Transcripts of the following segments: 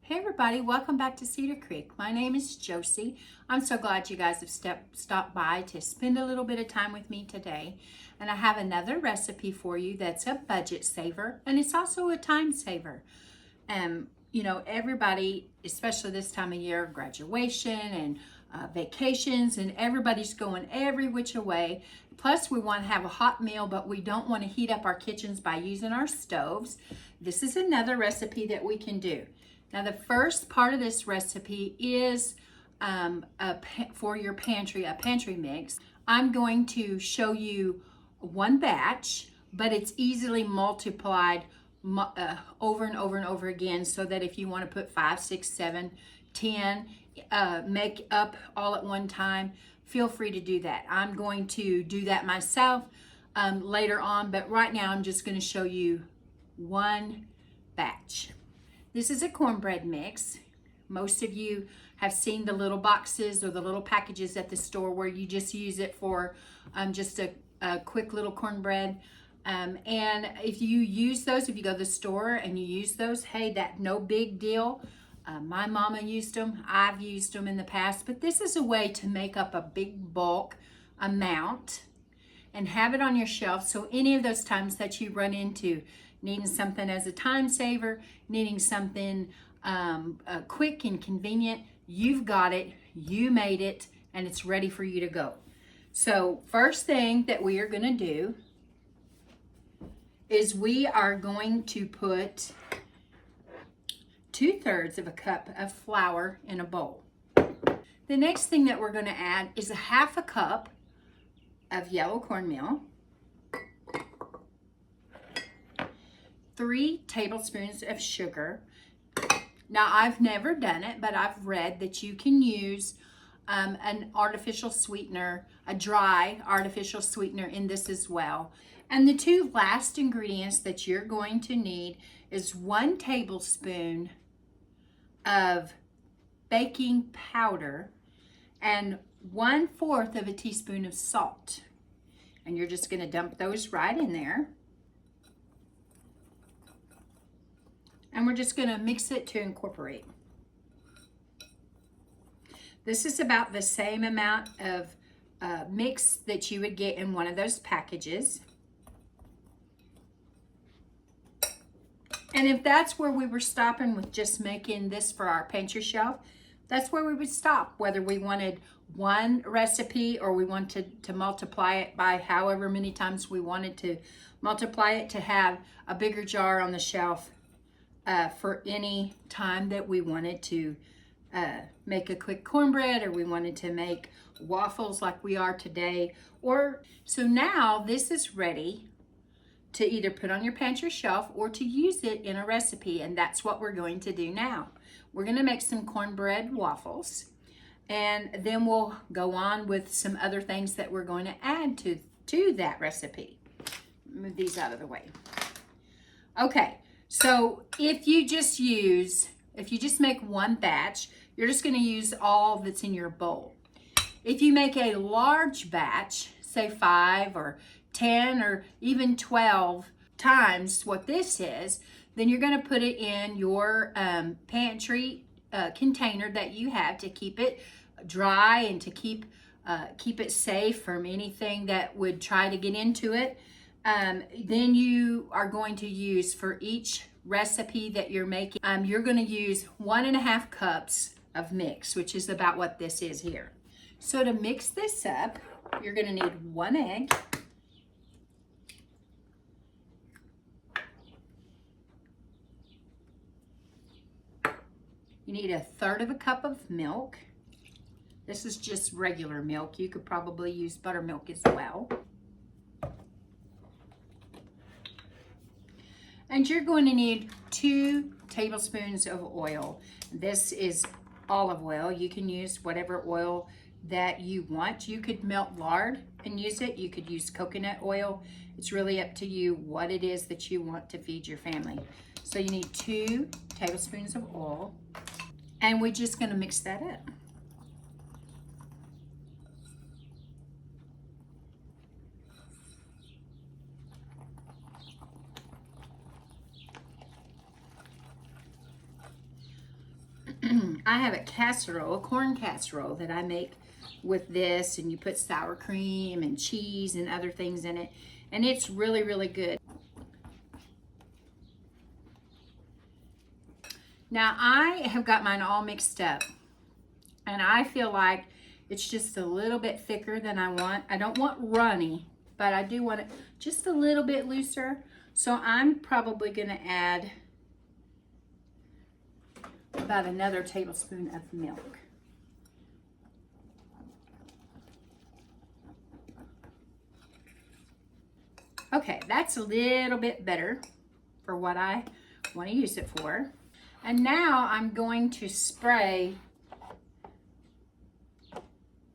Hey everybody, welcome back to Cedar Creek. My name is Josie. I'm so glad you guys have stopped by to spend a little bit of time with me today. And I have another recipe for you that's a budget saver and it's also a time saver. Everybody, especially this time of year, graduation and vacations, and everybody's going every which way. Plus, we want to have a hot meal, but we don't want to heat up our kitchens by using our stoves. This is another recipe that we can do. Now, the first part of this recipe is for your pantry, a pantry mix. I'm going to show you one batch, but it's easily multiplied over and over and over again, so that if you want to put 5, 6, 7, 10, make up all at one time, feel free to do that. I'm going to do that myself later on, but right now I'm just going to show you one batch. This is a cornbread mix. Most of you have seen the little boxes or the little packages at the store where you just use it for just a quick little cornbread. And if you use those, if you go to the store and you use those, hey, that no big deal. My mama used them. I've used them in the past, but this is a way to make up a big bulk amount and have it on your shelf. So any of those times that you run into needing something as a time saver, needing something quick and convenient, you've got it, you made it, and it's ready for you to go. So first thing that we are going to do is we are going to put 2/3 of a cup of flour in a bowl. The next thing that we're going to add is a 1/2 cup of yellow cornmeal, 3 tablespoons of sugar. Now, I've never done it, but I've read that you can use an artificial sweetener, a dry artificial sweetener in this as well. And the 2 last ingredients that you're going to need is 1 tablespoon of baking powder and 1/4 of a teaspoon of salt. And you're just going to dump those right in there. And we're just going to mix it to incorporate. This is about the same amount of mix that you would get in one of those packages. And if that's where we were stopping with just making this for our pantry shelf, that's where we would stop, whether we wanted one recipe or we wanted to multiply it by however many times we wanted to multiply it to have a bigger jar on the shelf for any time that we wanted to make a quick cornbread, or we wanted to make waffles like we are today. So now this is ready to either put on your pantry shelf or to use it in a recipe, and that's what we're going to do now. We're going to make some cornbread waffles, and then we'll go on with some other things that we're going to add to that recipe. Move these out of the way. Okay, so if you just make one batch, you're just going to use all that's in your bowl. If you make a large batch, say 5 or 10 or even 12 times what this is, then you're going to put it in your pantry container that you have to keep it dry and to keep it safe from anything that would try to get into it. Then you are going to use, for each recipe that you're making, you're going to use 1.5 cups of mix, which is about what this is here. So to mix this up, you're going to need 1 egg, you need 1/3 of a cup of milk. This is just regular milk. You could probably use buttermilk as well. And you're going to need 2 tablespoons of oil. This is olive oil. You can use whatever oil that you want. You could melt lard and use it. You could use coconut oil. It's really up to you what it is that you want to feed your family. So you need 2 tablespoons of oil. And we're just going to mix that up. I have a casserole, a corn casserole that I make with this, and you put sour cream and cheese and other things in it, and it's really, really good. Now I have got mine all mixed up, and I feel like it's just a little bit thicker than I want. I don't want runny, but I do want it just a little bit looser. So I'm probably gonna add about another tablespoon of milk. Okay, that's a little bit better for what I want to use it for. And now I'm going to spray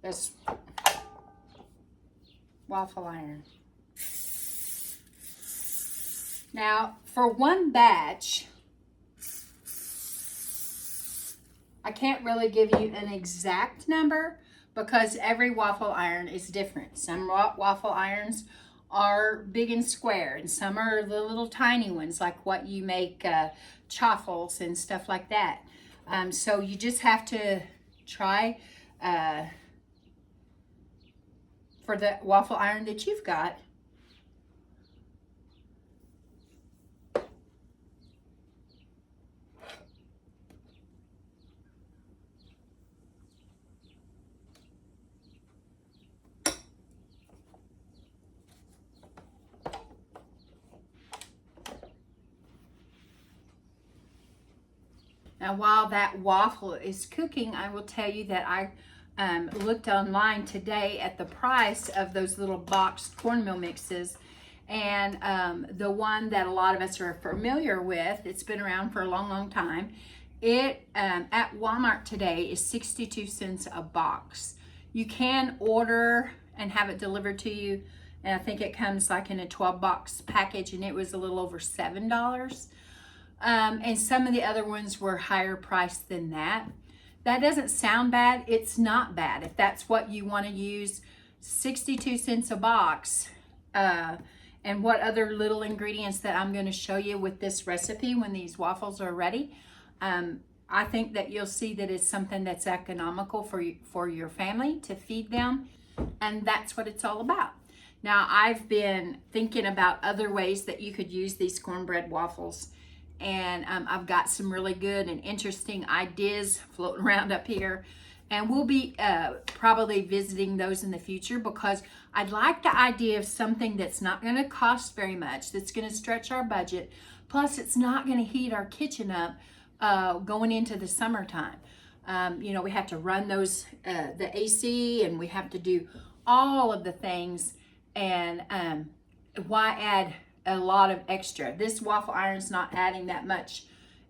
this waffle iron. Now, for one batch, I can't really give you an exact number because every waffle iron is different. Some waffle irons are big and square, and some are the little tiny ones like what you make chaffles and stuff like that. So you just have to try for the waffle iron that you've got. Now, while that waffle is cooking, I will tell you that I looked online today at the price of those little boxed cornmeal mixes. And the one that a lot of us are familiar with, it's been around for a long, long time. It at Walmart today is 62 cents a box. You can order and have it delivered to you. And I think it comes like in a 12-box package, and it was a little over $7. And some of the other ones were higher priced than that. That doesn't sound bad. It's not bad. If that's what you want to use, 62 cents a box. And what other little ingredients that I'm going to show you with this recipe when these waffles are ready. I think that you'll see that it's something that's economical for your family to feed them. And that's what it's all about. Now, I've been thinking about other ways that you could use these cornbread waffles. And I've got some really good and interesting ideas floating around up here. And we'll be probably visiting those in the future because I'd like the idea of something that's not going to cost very much, that's going to stretch our budget. Plus, it's not going to heat our kitchen up going into the summertime. You know, we have to run those, the AC, and we have to do all of the things. And why add a lot of extra? This waffle iron's not adding that much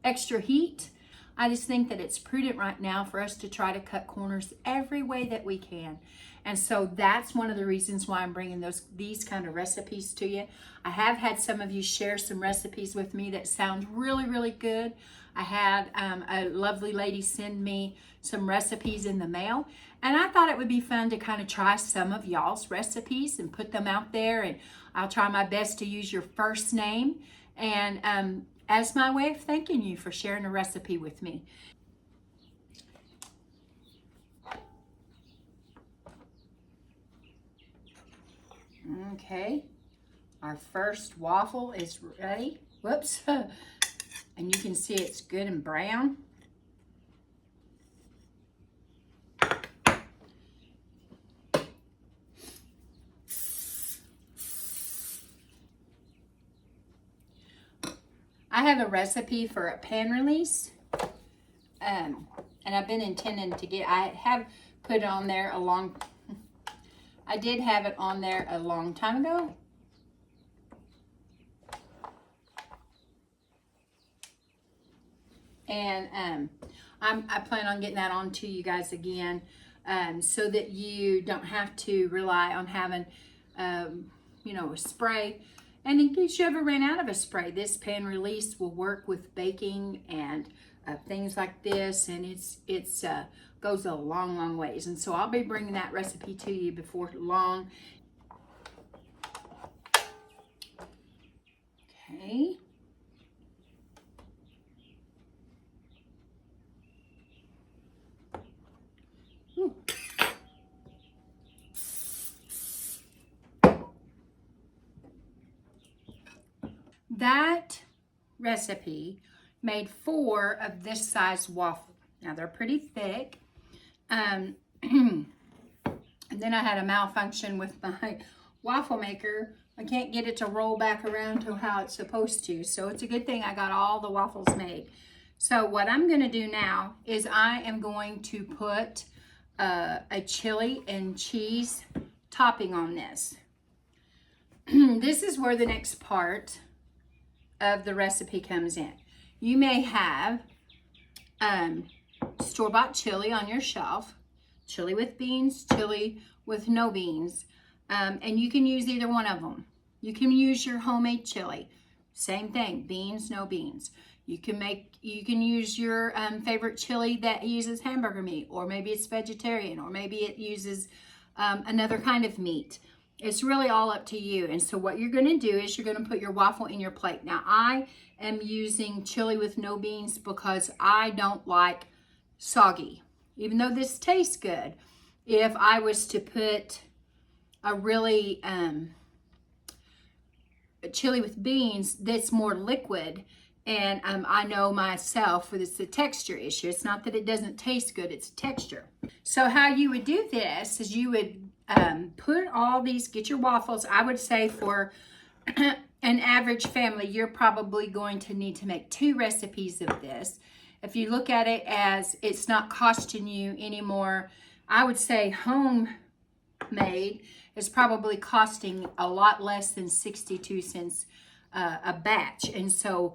extra heat. I just think that it's prudent right now for us to try to cut corners every way that we can. And so that's one of the reasons why I'm bringing these kind of recipes to you. I have had some of you share some recipes with me that sound really, really good. I had a lovely lady send me some recipes in the mail, and I thought it would be fun to kind of try some of y'all's recipes and put them out there, and I'll try my best to use your first name and as my way of thanking you for sharing a recipe with me. Okay, our first waffle is ready. Whoops. And you can see it's good and brown. I have a recipe for a pan release, and I've been intending to get, I have put it on there I did have it on there a long time ago. And I plan on getting that on to you guys again, so that you don't have to rely on having, you know, a spray. And in case you ever ran out of a spray, this pan release will work with baking and things like this, and it's goes a long, long ways. And so I'll be bringing that recipe to you before long. Okay. that recipe made 4 of this size waffle. Now they're pretty thick. And then I had a malfunction with my waffle maker. I can't get it to roll back around to how it's supposed to. So it's a good thing I got all the waffles made. So what I'm going to do now is I am going to put a chili and cheese topping on this. This is where the next part of the recipe comes in. You may have store-bought chili on your shelf, chili with beans, chili with no beans, and you can use either one of them. You can use your homemade chili, same thing, beans, no beans. You can use your favorite chili that uses hamburger meat, or maybe it's vegetarian, or maybe it uses another kind of meat. It's really all up to you. And so what you're going to do is you're going to put your waffle in your plate. Now I am using chili with no beans because I don't like soggy. Even though this tastes good, if I was to put a really chili with beans that's more liquid, and I know myself it's a texture issue. It's not that it doesn't taste good, it's texture. So how you would do this is you would put all these, get your waffles. I would say for an average family, you're probably going to need to make 2 recipes of this. If you look at it as it's not costing you anymore, I would say homemade is probably costing a lot less than 62 cents a batch. And so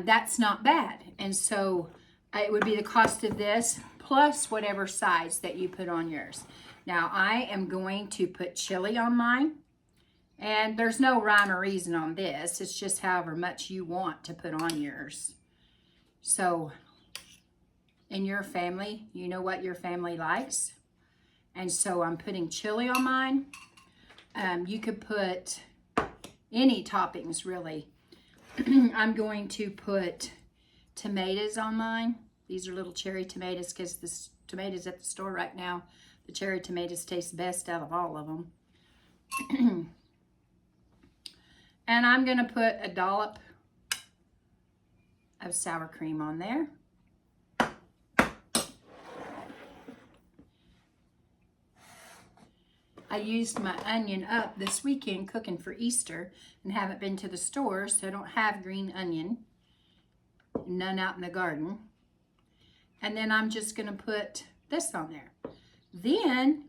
that's not bad. And so it would be the cost of this plus whatever size that you put on yours. Now I am going to put chili on mine, and there's no rhyme or reason on this. It's just however much you want to put on yours. So in your family, you know what your family likes. And so I'm putting chili on mine. You could put any toppings really. I'm going to put tomatoes on mine. These are little cherry tomatoes because the tomatoes at the store right now, the cherry tomatoes taste best out of all of them. And I'm going to put a dollop of sour cream on there. I used my onion up this weekend cooking for Easter and haven't been to the store, so I don't have green onion. None out in the garden. And then I'm just going to put this on there. Then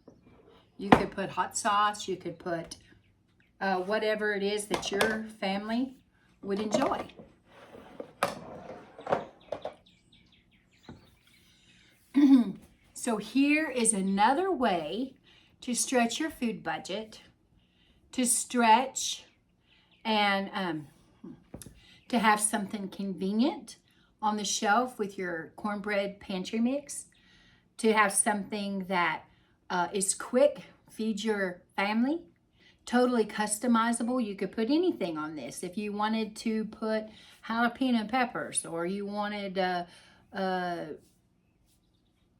you could put hot sauce, you could put whatever it is that your family would enjoy. So here is another way to stretch your food budget, to stretch and to have something convenient on the shelf with your cornbread pantry mix, to have something that is quick, feed your family, totally customizable. You could put anything on this. If you wanted to put jalapeno peppers, or you wanted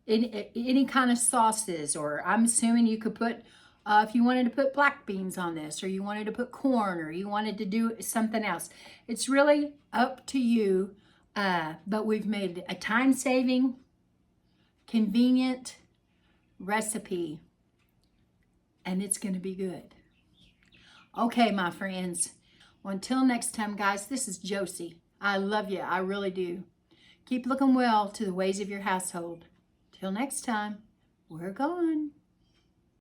any kind of sauces, or I'm assuming you could put, if you wanted to put black beans on this, or you wanted to put corn, or you wanted to do something else. It's really up to you, but we've made a time-saving, convenient recipe, and it's going to be good. Okay, my friends. Well, until next time, guys, this is Josie. I love you. I really do. Keep looking well to the ways of your household. Till next time, we're gone.